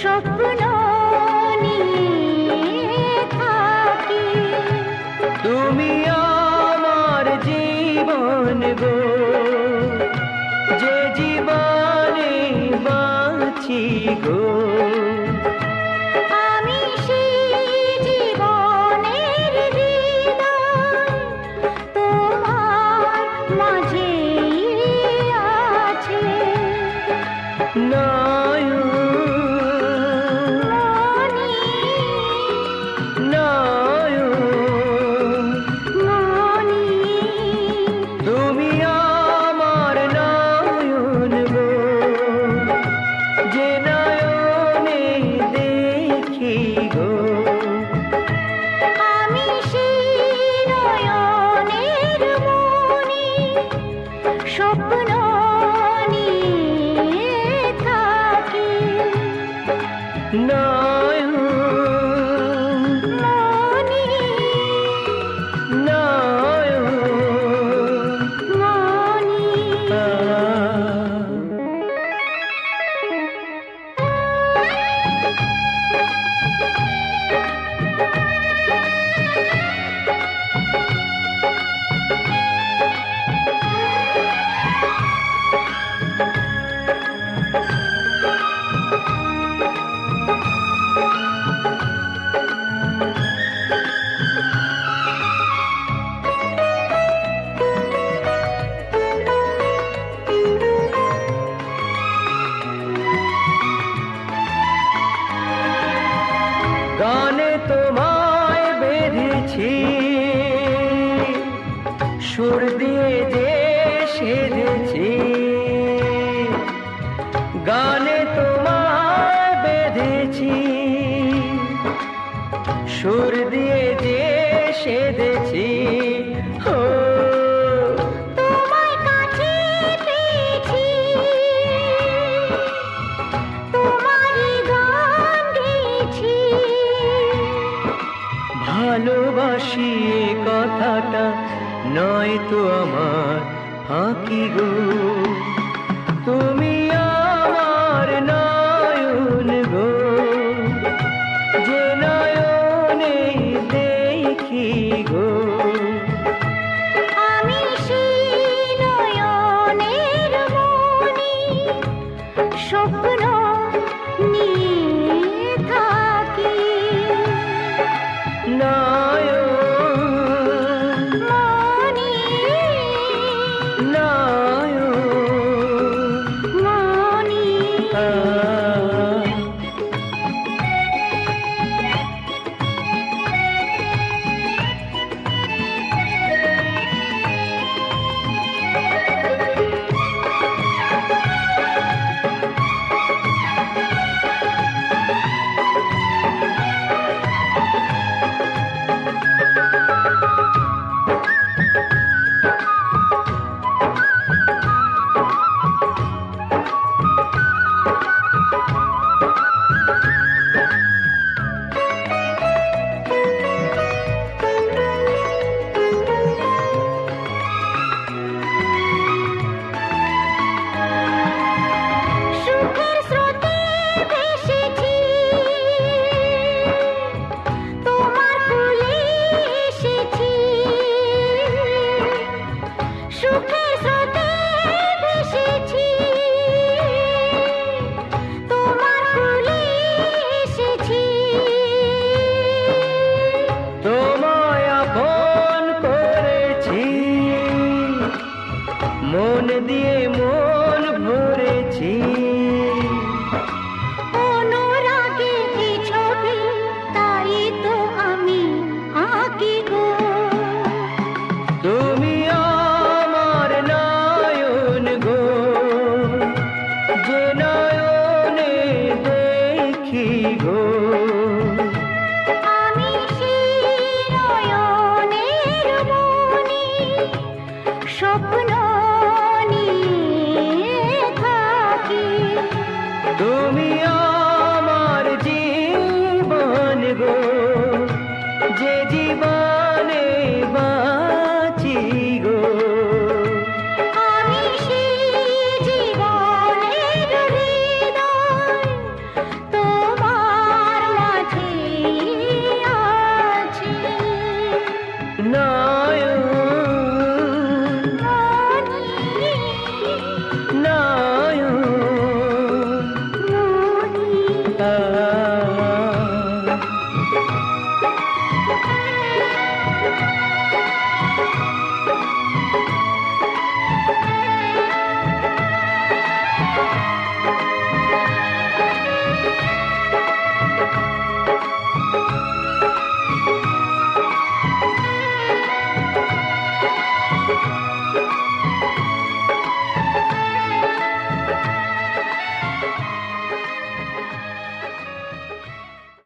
স্বপ্ন নিয়ে থাকি। তুমি আমার জীবন গো, যে জীবনে বাঁচি গো। আমি সেই জীবনের হৃদয়, তোমার মাঝেই আছে। নয়ন মনি নয়ন, মনি তুমি আমার নয়ন গো, যে নয়নে দেখি গো। আমি সেই নয়নের মনি, স্বপ্ন নিয়ে থাকি। নয়ন মনি নয়ন মনি গানে তোমায় বেঁধেছি, সুর দিয়ে যে সেধেছি। গানে তোমায় বেঁধেছি, সুর দিয়ে যে সেধেছি। ও তোমার কাছে পেয়েছি, তোমারই গান গেয়েছি। ভালোবাসি এ কথাটা নয় তো আমার ফাঁকি গো। তুমি আমার নয়ন গো, যে নয়নে দেখি গো। আমি সেই নয়নের মনি, স্বপ্ন নিয়ে থাকি। নয়ন মনি নয়ন মনি সুখের স্রোতে ভেসেছি, তোমার কুলে এসেছি। সুখের স্রোতে ভেসেছি, তোমার কুলে এসেছি। তোমায় আপন করেছি, মন দিয়ে মন ভরেছি। অনুরাগে কি ছবি, তাই তো আমি আঁকি গো। তুমি আমার নয়ন গো, যে নয়নে দেখি গো। আমি সেই নয়নের মনি, স্বপ্ন নিয়ে থাকি। তুমি আমার জীবন গো, যে জীবনে বাঁচি গো। আমি সেই জীবনের হৃদয়, তোমার না